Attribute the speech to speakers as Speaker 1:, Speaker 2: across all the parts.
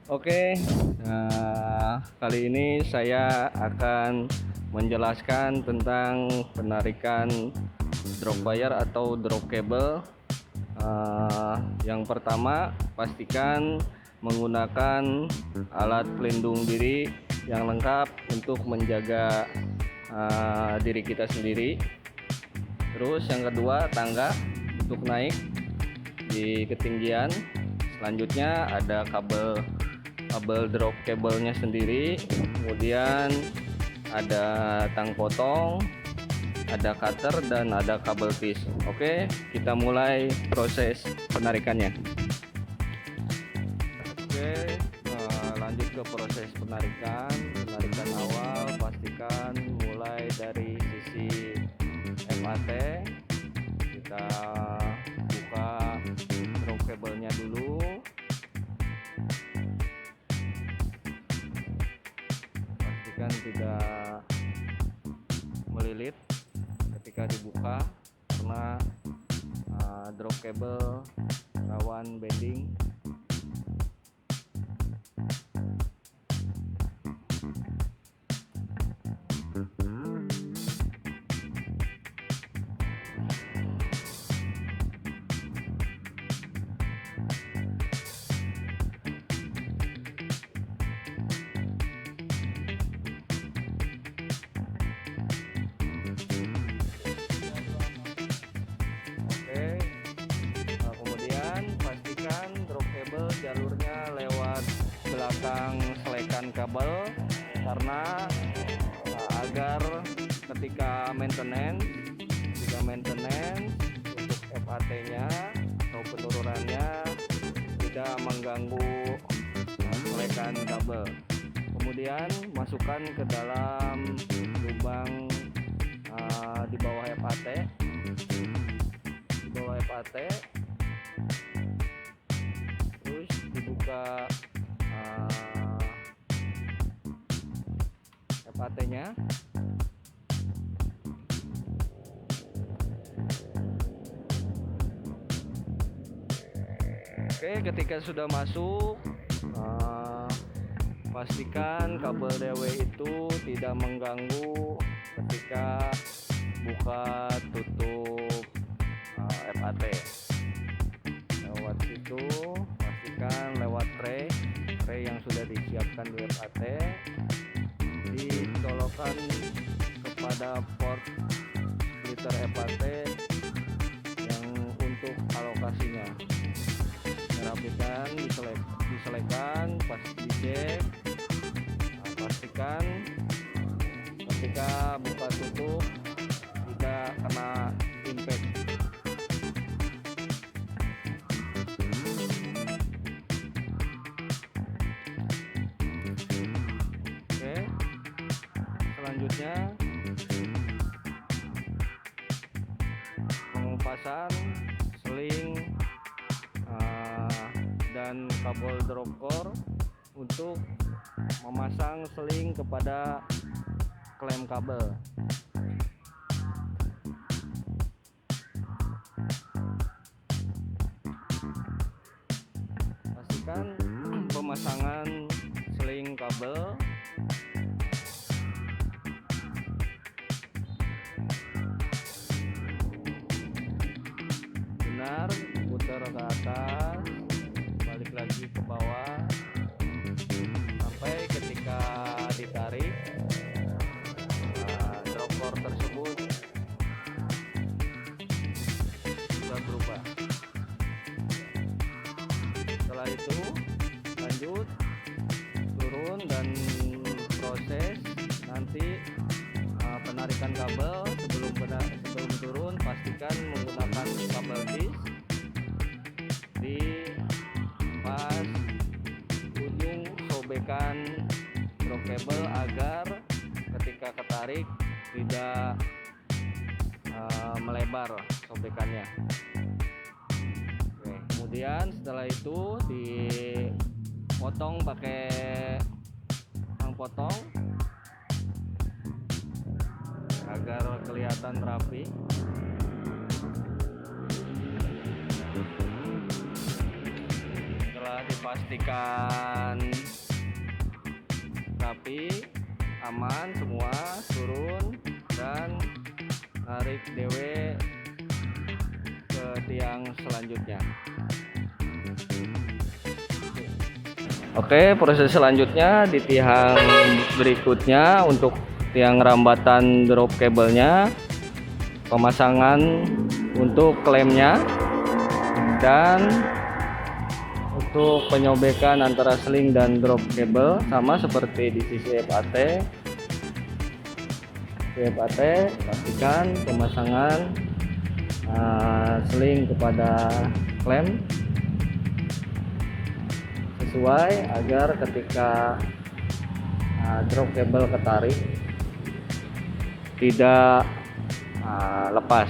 Speaker 1: Oke, kali ini saya akan menjelaskan tentang penarikan drop wire atau drop cable. Yang pertama, pastikan menggunakan alat pelindung diri yang lengkap untuk menjaga diri kita sendiri. Terus yang kedua, tangga untuk naik di ketinggian. Selanjutnya ada kabel drop kabelnya sendiri, kemudian ada tang potong, ada cutter, dan ada kabel tis. Oke, kita mulai proses penarikannya. Oke, lanjut ke proses penarikan awal. Pastikan mulai dari sisi FAT, kita buka drop kabelnya dulu. Pastikan tidak melilit ketika dibuka karena drop cable rawan bending. Kemudian pastikan drop cable jalurnya lewat belakang selekan kabel, karena agar ketika maintenance untuk FAT nya atau penurunannya tidak mengganggu selekan kabel. Kemudian masukkan ke dalam lubang di bawah FAT, terus dibuka FAT nya. Oke, ketika sudah masuk, pastikan kabel DW itu tidak mengganggu ketika buka tutup FAT. Lewat situ, pastikan lewat tray yang sudah disiapkan di FAT, dicolokkan kepada port splitter FAT yang untuk alokasinya. Rapikan, diselekan, pasti dicek. Pastikan ketika buka tutup tidak kena impact. Oke, selanjutnya pengupasan seling dan kabel drop core untuk memasang seling kepada klem kabel. Pastikan pemasangan seling kabel benar, putar ke atas, balik lagi ke bawah sampai ketika ditarik drop core tersebut sudah berubah. Setelah itu lanjut turun dan proses nanti penarikan kabel. Sebelum turun, pastikan menggunakan kabel tis di pas ujung sobekan drop cable agar ketika ketarik tidak melebar sobekannya. Oke, kemudian setelah itu dipotong pakai tang potong agar kelihatan rapi. Setelah dipastikan rapi, aman semua, turun dan narik DW ke tiang selanjutnya. Oke, proses selanjutnya di tiang berikutnya untuk tiang rambatan drop kabelnya, pemasangan untuk klemnya dan untuk penyobekan antara sling dan drop kabel sama seperti di sisi FAT. Pastikan pemasangan sling kepada klem sesuai agar ketika drop kabel ketarik tidak lepas.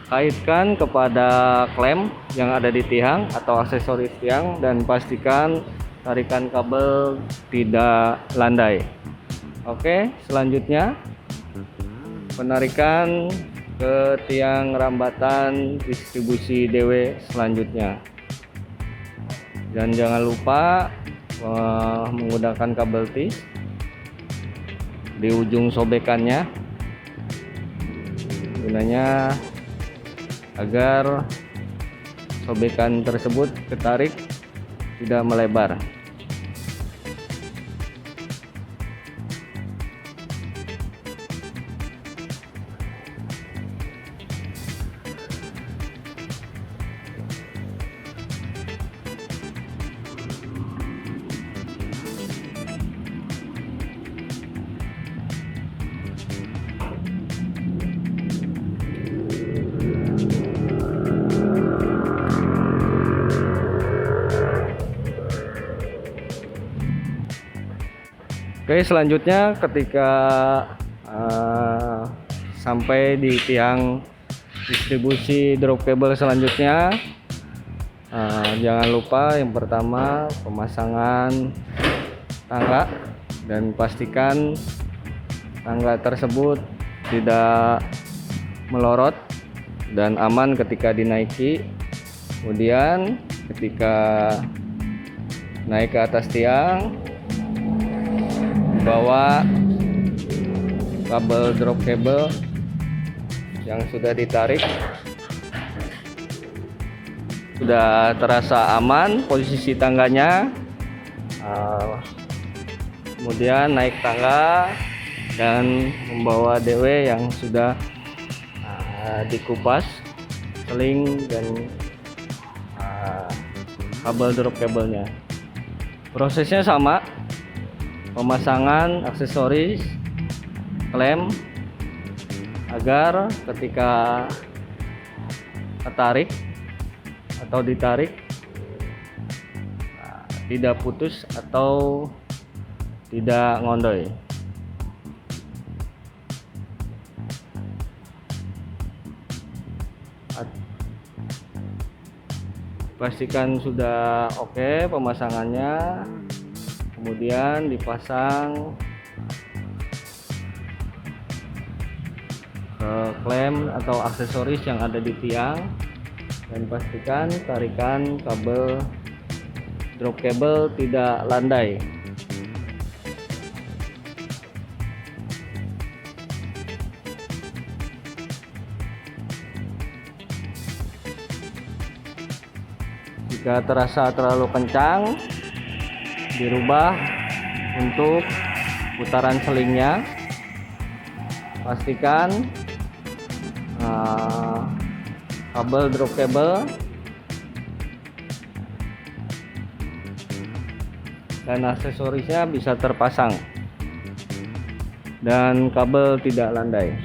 Speaker 1: Kaitkan kepada klem yang ada di tiang atau aksesoris tiang dan pastikan tarikan kabel tidak landai. Oke, selanjutnya penarikan ke tiang rambatan distribusi DW selanjutnya. Dan jangan lupa menggunakan kabel tis di ujung sobekannya, gunanya agar sobekan tersebut ketarik tidak melebar. Oke, selanjutnya ketika sampai di tiang distribusi drop kabel selanjutnya, jangan lupa yang pertama pemasangan tangga dan pastikan tangga tersebut tidak melorot dan aman ketika dinaiki. Kemudian ketika naik ke atas tiang, bawa kabel drop kabel yang sudah ditarik, sudah terasa aman posisi tangganya. Kemudian naik tangga dan membawa DW yang sudah dikupas, sling dan kabel drop kabelnya. Prosesnya sama, pemasangan aksesoris klem agar ketika ketarik atau ditarik tidak putus atau tidak ngondoy. Pastikan sudah oke pemasangannya, kemudian dipasang ke klem atau aksesoris yang ada di tiang dan pastikan tarikan kabel drop kabel tidak landai. Jika terasa terlalu kencang, dirubah untuk putaran selingnya. Pastikan kabel drop kabel dan aksesorisnya bisa terpasang dan kabel tidak landai.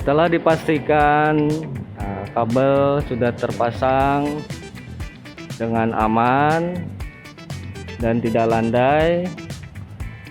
Speaker 1: Setelah dipastikan kabel sudah terpasang dengan aman dan tidak landai.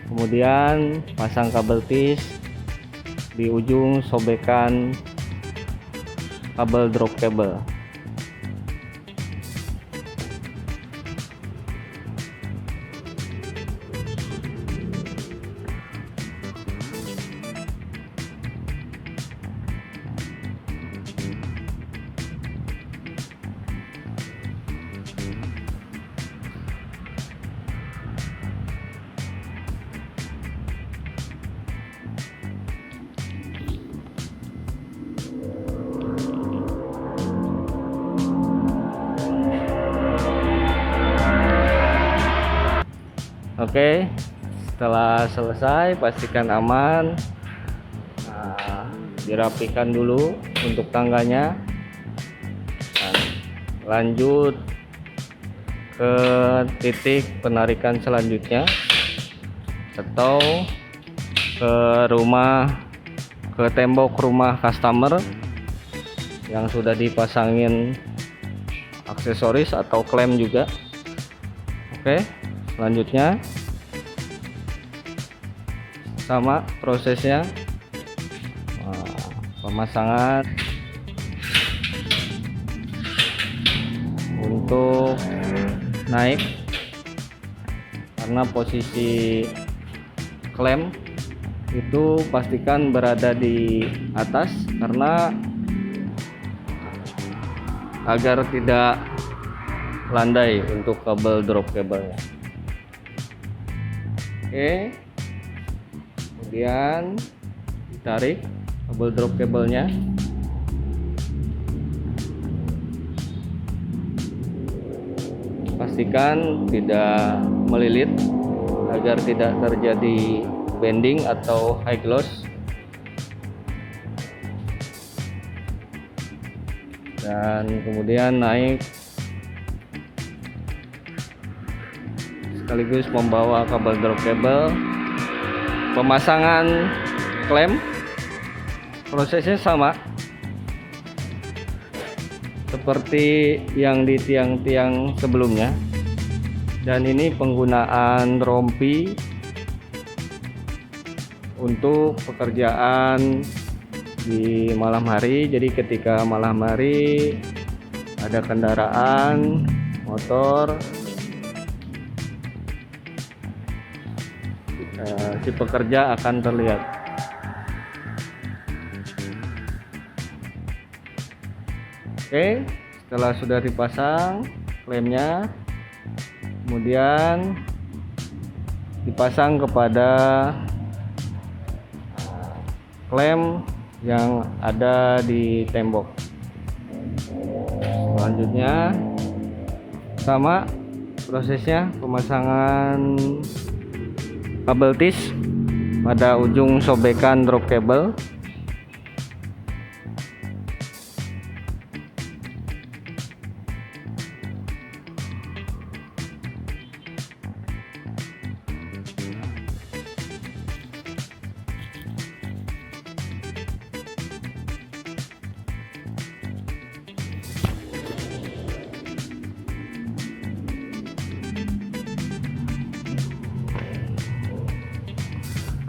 Speaker 1: Kemudian pasang kabel tis di ujung sobekan kabel drop cable. Oke, setelah selesai pastikan aman. Nah, dirapikan dulu untuk tangganya. Nah, lanjut ke titik penarikan selanjutnya atau ke tembok rumah customer yang sudah dipasangin aksesoris atau klem juga. Oke, selanjutnya sama prosesnya. Pemasangan untuk naik, karena posisi klem itu pastikan berada di atas karena agar tidak landai untuk kabel drop cable-nya. Oke, kemudian ditarik kabel drop cable-nya. Pastikan tidak melilit agar tidak terjadi bending atau high gloss. Dan kemudian naik sekaligus membawa kabel drop cable. Pemasangan klem prosesnya sama seperti yang di tiang-tiang sebelumnya, dan ini penggunaan rompi untuk pekerjaan di malam hari. Jadi ketika malam hari ada kendaraan motor, si pekerja akan terlihat. Oke, setelah sudah dipasang klemnya, kemudian dipasang kepada klem yang ada di tembok. Selanjutnya sama prosesnya, pemasangan kabel tis pada ujung sobekan drop cable.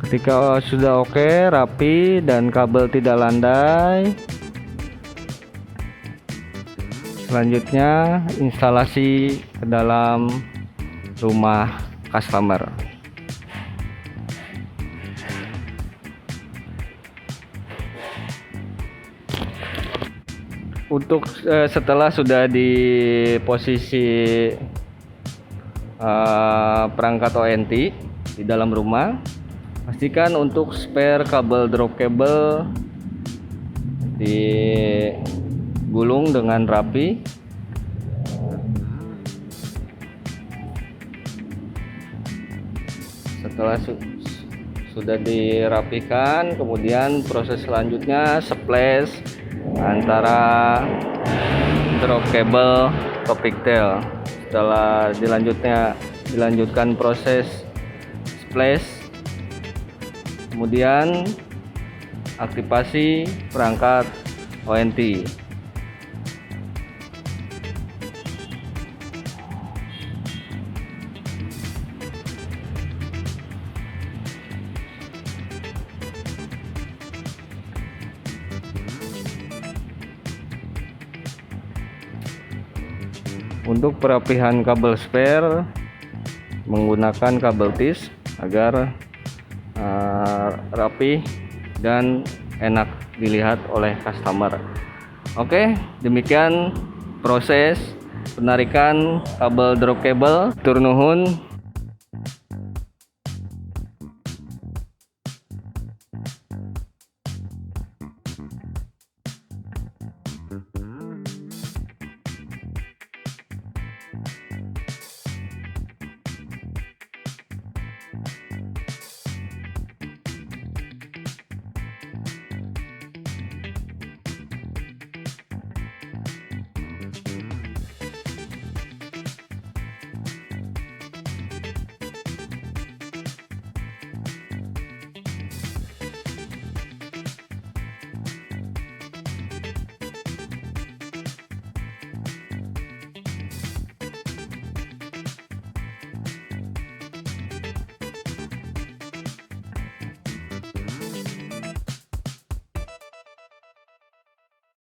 Speaker 1: Ketika sudah oke, rapi dan kabel tidak landai, selanjutnya instalasi ke dalam rumah customer. Untuk setelah sudah di posisi perangkat ONT di dalam rumah, pastikan untuk spare kabel drop cable digulung dengan rapi. Setelah sudah dirapikan, kemudian proses selanjutnya splash antara drop cable ke pigtail. Setelah dilanjutkan proses splash, kemudian aktivasi perangkat ONT. Untuk perapihan kabel spare menggunakan kabel tis agar rapi dan enak dilihat oleh customer. Oke, demikian proses penarikan kabel drop cable. Tur nuhun.